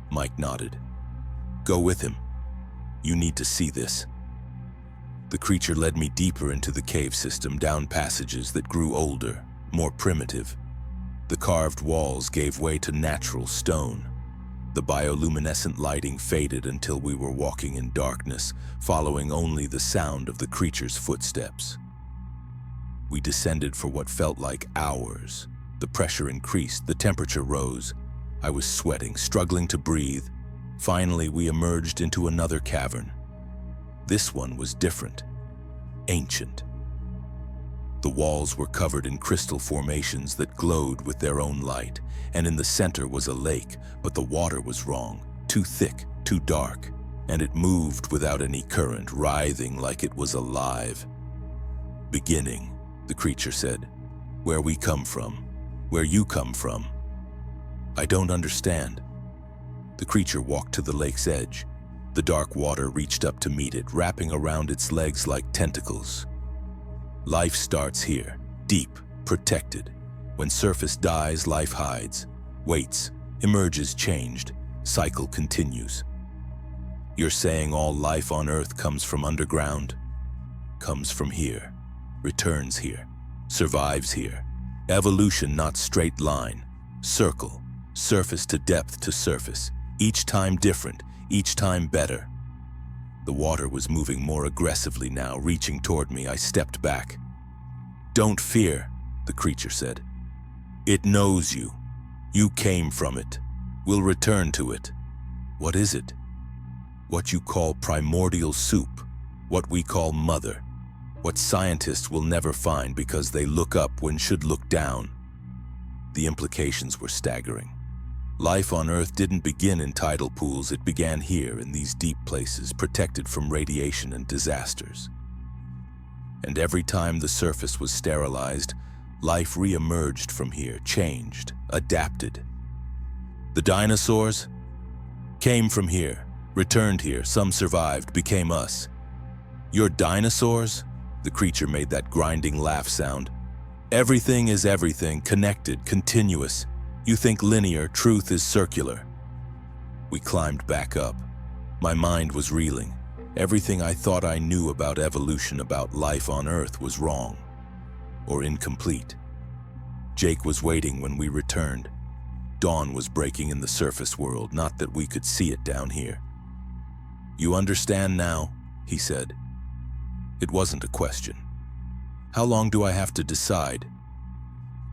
Mike nodded. "Go with him. You need to see this." The creature led me deeper into the cave system, down passages that grew older, more primitive. The carved walls gave way to natural stone. The bioluminescent lighting faded until we were walking in darkness, following only the sound of the creature's footsteps. We descended for what felt like hours. The pressure increased, the temperature rose. I was sweating, struggling to breathe. Finally, we emerged into another cavern. This one was different, ancient. The walls were covered in crystal formations that glowed with their own light, and in the center was a lake, but the water was wrong, too thick, too dark, and it moved without any current, writhing like it was alive. "Beginning," the creature said. "Where we come from, where you come from." "I don't understand." The creature walked to the lake's edge. The dark water reached up to meet it, wrapping around its legs like tentacles. "Life starts here, deep, protected. When surface dies, life hides, waits, emerges changed, cycle continues." "You're saying all life on Earth comes from underground?" "Comes from here, returns here, survives here. Evolution, not straight line, circle, surface to depth to surface, each time different, each time better." The water was moving more aggressively now, reaching toward me. I stepped back. "Don't fear," the creature said. "It knows you. You came from it. We'll return to it." "What is it?" "What you call primordial soup, what we call mother, what scientists will never find because they look up when should look down." The implications were staggering. Life on Earth didn't begin in tidal pools, it began here in these deep places, protected from radiation and disasters. And every time the surface was sterilized, life re-emerged from here, changed, adapted. "The dinosaurs came from here, returned here, some survived, became us." "You're dinosaurs?" The creature made that grinding laugh sound. "Everything is everything, connected, continuous. You think linear, truth is circular." We climbed back up. My mind was reeling. Everything I thought I knew about evolution, about life on Earth, was wrong or incomplete. Jake was waiting when we returned. Dawn was breaking in the surface world, not that we could see it down here. "You understand now?" he said. It wasn't a question. "How long do I have to decide?"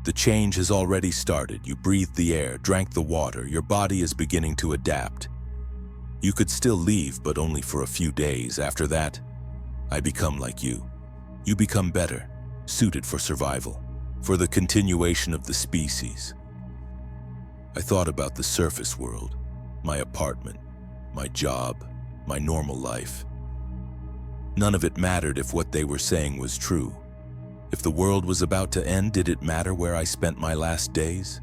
"The change has already started. You breathed the air, drank the water. Your body is beginning to adapt. You could still leave, but only for a few days. After that, I become like you. You become better, suited for survival, for the continuation of the species." I thought about the surface world, my apartment, my job, my normal life. None of it mattered if what they were saying was true. If the world was about to end, did it matter where I spent my last days?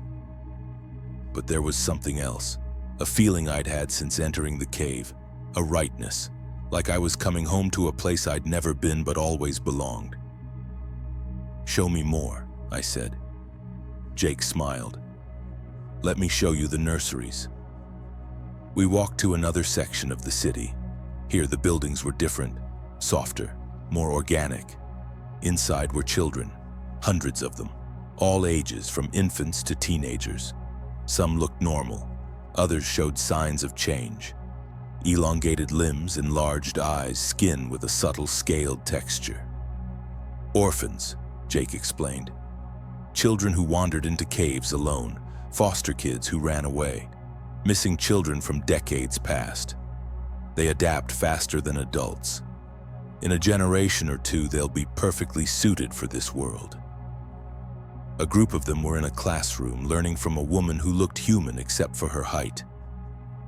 But there was something else, a feeling I'd had since entering the cave, a rightness, like I was coming home to a place I'd never been but always belonged. "Show me more," I said. Jake smiled. "Let me show you the nurseries." We walked to another section of the city. Here the buildings were different, softer, more organic. Inside were children, hundreds of them, all ages from infants to teenagers. Some looked normal, others showed signs of change. Elongated limbs, enlarged eyes, skin with a subtle scaled texture. "Orphans," Jake explained. Children who wandered into caves alone, foster kids who ran away, missing children from decades past. They adapt faster than adults. In a generation or two, they'll be perfectly suited for this world. A group of them were in a classroom, learning from a woman who looked human except for her height.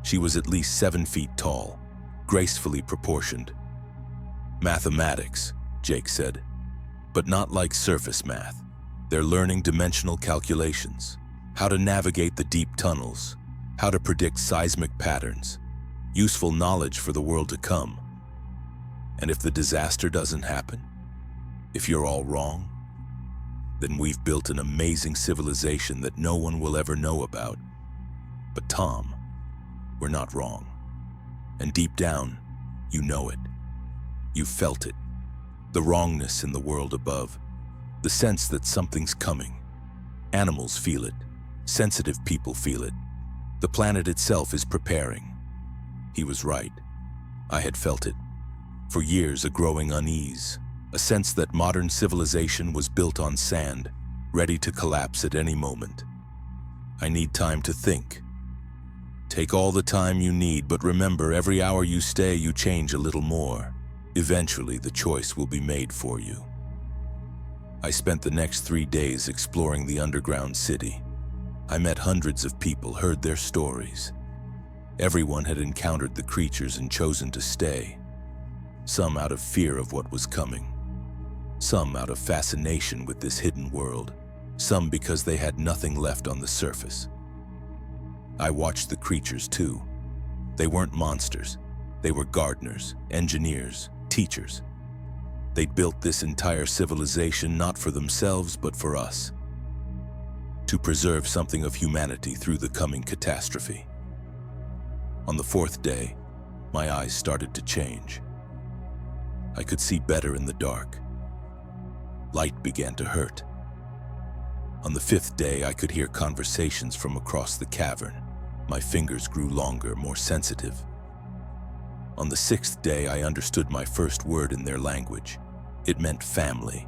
She was at least 7 feet tall, gracefully proportioned. "Mathematics," Jake said, "but not like surface math. They're learning dimensional calculations, how to navigate the deep tunnels, how to predict seismic patterns, useful knowledge for the world to come. And if the disaster doesn't happen, if you're all wrong, then we've built an amazing civilization that no one will ever know about. But Tom, we're not wrong. And deep down, you know it. You felt it. The wrongness in the world above. The sense that something's coming. Animals feel it. Sensitive people feel it. The planet itself is preparing." He was right. I had felt it. For years, a growing unease, A sense that modern civilization was built on sand, ready to collapse at any moment. I need time to think. Take all the time you need, but remember, every hour you stay, you change a little more. Eventually, the choice will be made for you. I spent the next 3 days exploring the underground city. I met hundreds of people, heard their stories. Everyone had encountered the creatures and chosen to stay. Some out of fear of what was coming. Some out of fascination with this hidden world. Some because they had nothing left on the surface. I watched the creatures too. They weren't monsters. They were gardeners, engineers, teachers. They'd built this entire civilization not for themselves, but for us. To preserve something of humanity through the coming catastrophe. On the 4th day, my eyes started to change. I could see better in the dark. Light began to hurt. On the 5th day, I could hear conversations from across the cavern. My fingers grew longer, more sensitive. On the 6th day, I understood my first word in their language. It meant family.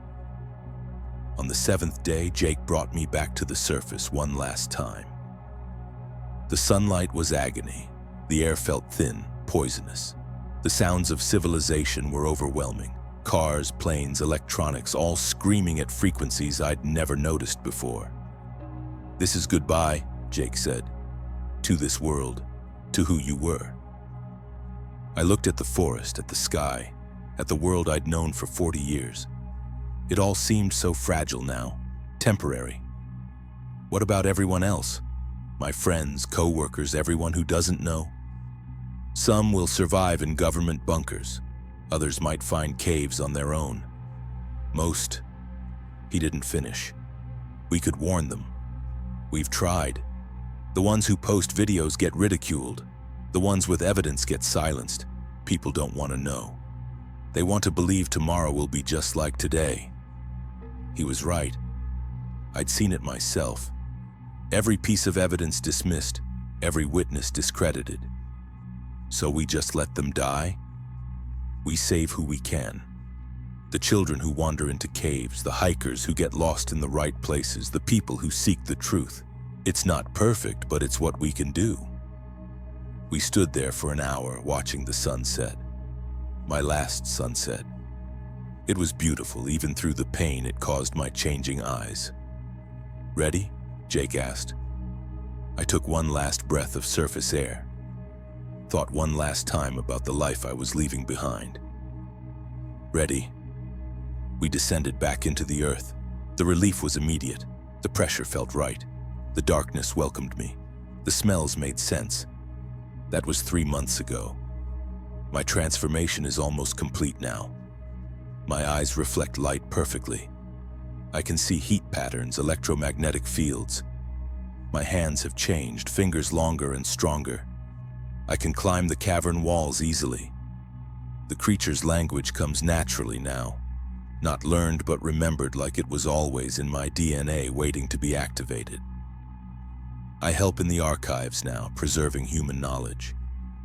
On the 7th day, Jake brought me back to the surface one last time. The sunlight was agony. The air felt thin, poisonous. The sounds of civilization were overwhelming. Cars, planes, electronics, all screaming at frequencies I'd never noticed before. "This is goodbye," Jake said. "To this world, to who you were." I looked at the forest, at the sky, at the world I'd known for 40 years. It all seemed so fragile now, temporary. What about everyone else? My friends, co-workers, everyone who doesn't know? Some will survive in government bunkers. Others might find caves on their own. Most, he didn't finish. We could warn them. We've tried. The ones who post videos get ridiculed. The ones with evidence get silenced. People don't want to know. They want to believe tomorrow will be just like today. He was right. I'd seen it myself. Every piece of evidence dismissed, every witness discredited. So we just let them die? We save who we can. The children who wander into caves, the hikers who get lost in the right places, the people who seek the truth. It's not perfect, but it's what we can do. We stood there for an hour watching the sunset. My last sunset. It was beautiful, even through the pain it caused my changing eyes. "Ready?" Jake asked. I took one last breath of surface air. Thought one last time about the life I was leaving behind. "Ready?" We descended back into the earth. The relief was immediate. The pressure felt right. The darkness welcomed me. The smells made sense. That was 3 months ago. My transformation is almost complete now. My eyes reflect light perfectly. I can see heat patterns, electromagnetic fields. My hands have changed, fingers longer and stronger. I can climb the cavern walls easily. The creature's language comes naturally now. Not learned but remembered, like it was always in my DNA waiting to be activated. I help in the archives now, preserving human knowledge.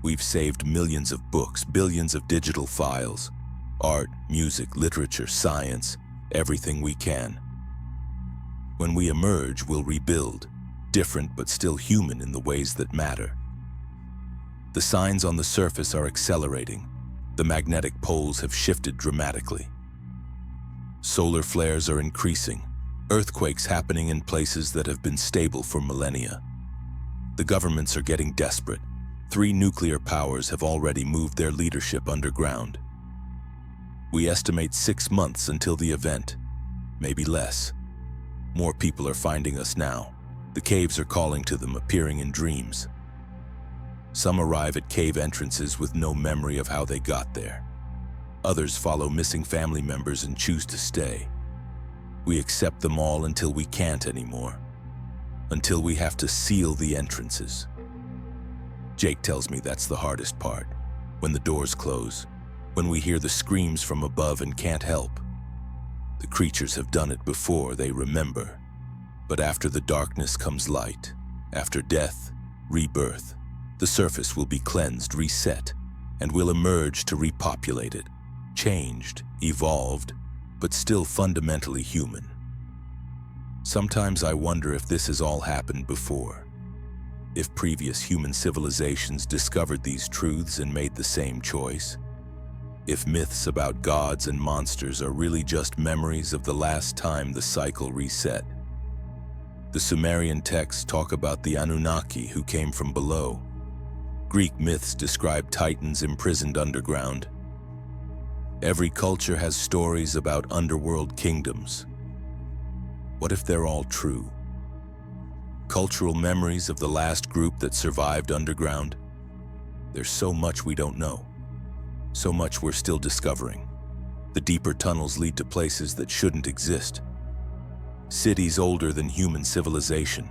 We've saved millions of books, billions of digital files. Art, music, literature, science, everything we can. When we emerge, we'll rebuild, different but still human in the ways that matter. The signs on the surface are accelerating. The magnetic poles have shifted dramatically. Solar flares are increasing. Earthquakes happening in places that have been stable for millennia. The governments are getting desperate. 3 nuclear powers have already moved their leadership underground. We estimate 6 months until the event, maybe less. More people are finding us now. The caves are calling to them, appearing in dreams. Some arrive at cave entrances with no memory of how they got there. Others follow missing family members and choose to stay. We accept them all until we can't anymore. Until we have to seal the entrances. Jake tells me that's the hardest part. When the doors close. When we hear the screams from above and can't help. The creatures have done it before, they remember. But after the darkness comes light. After death, rebirth. The surface will be cleansed, reset, and we'll emerge to repopulate it. Changed, evolved, but still fundamentally human. Sometimes I wonder if this has all happened before, if previous human civilizations discovered these truths and made the same choice, if myths about gods and monsters are really just memories of the last time the cycle reset. The Sumerian texts talk about the Anunnaki who came from below. Greek myths describe titans imprisoned underground. Every culture has stories about underworld kingdoms. What if they're all true? Cultural memories of the last group that survived underground? There's so much we don't know. So much we're still discovering. The deeper tunnels lead to places that shouldn't exist. Cities older than human civilization.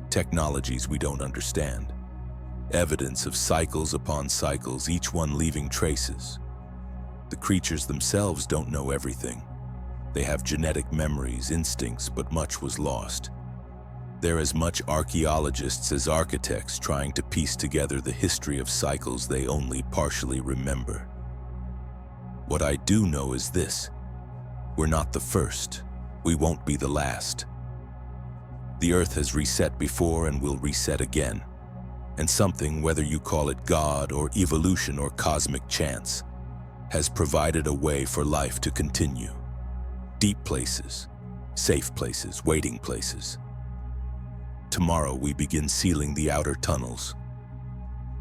Technologies we don't understand. Evidence of cycles upon cycles, each one leaving traces. The creatures themselves don't know everything. They have genetic memories, instincts, but much was lost. They're as much archaeologists as architects trying to piece together the history of cycles they only partially remember. What I do know is this: we're not the first. We won't be the last. The Earth has reset before and will reset again. And something, whether you call it God or evolution or cosmic chance, has provided a way for life to continue. Deep places, safe places, waiting places. Tomorrow we begin sealing the outer tunnels.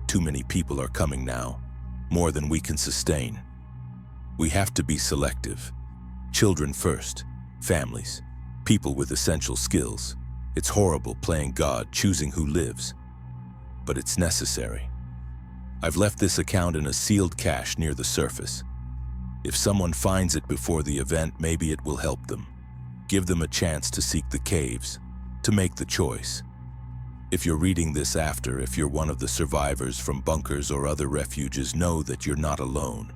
Too many people are coming now, more than we can sustain. We have to be selective. Children first, families, people with essential skills. It's horrible playing God, choosing who lives, but it's necessary. I've left this account in a sealed cache near the surface. If someone finds it before the event, maybe it will help them. Give them a chance to seek the caves, to make the choice. If you're reading this after, if you're one of the survivors from bunkers or other refuges, know that you're not alone.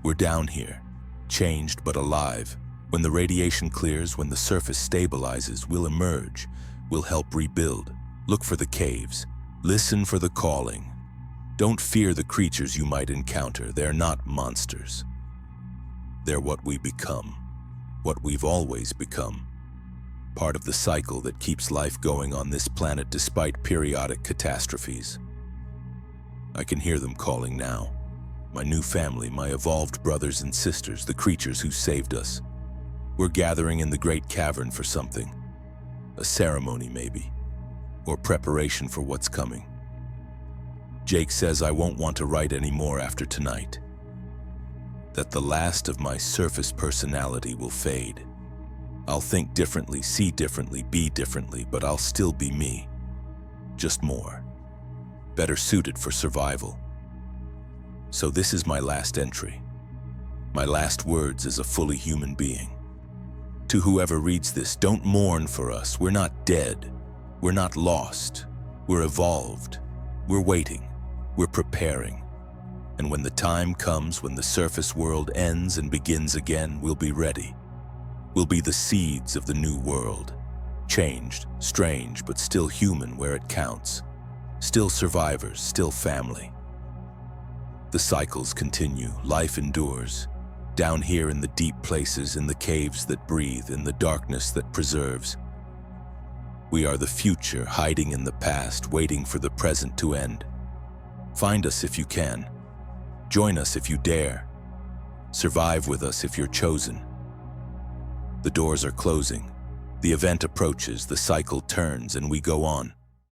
We're down here, changed but alive. When the radiation clears, when the surface stabilizes, we'll emerge. We'll help rebuild. Look for the caves. Listen for the calling. Don't fear the creatures you might encounter. They're not monsters. They're what we become, what we've always become. Part of the cycle that keeps life going on this planet despite periodic catastrophes. I can hear them calling now. My new family, my evolved brothers and sisters, the creatures who saved us. We're gathering in the great cavern for something. A ceremony, maybe. Or preparation for what's coming. Jake says I won't want to write anymore after tonight. That the last of my surface personality will fade. I'll think differently, see differently, be differently, but I'll still be me. Just more. Better suited for survival. So this is my last entry. My last words as a fully human being. To whoever reads this, don't mourn for us. We're not dead. We're not lost. We're evolved. We're waiting. We're preparing. And when the time comes, when the surface world ends and begins again, we'll be ready. We'll be the seeds of the new world. Changed, strange, but still human where it counts. Still survivors, still family. The cycles continue, life endures. Down here in the deep places, in the caves that breathe, in the darkness that preserves. We are the future, hiding in the past, waiting for the present to end. Find us if you can. Join us if you dare. Survive with us if you're chosen. The doors are closing. The event approaches, the cycle turns, and we go on.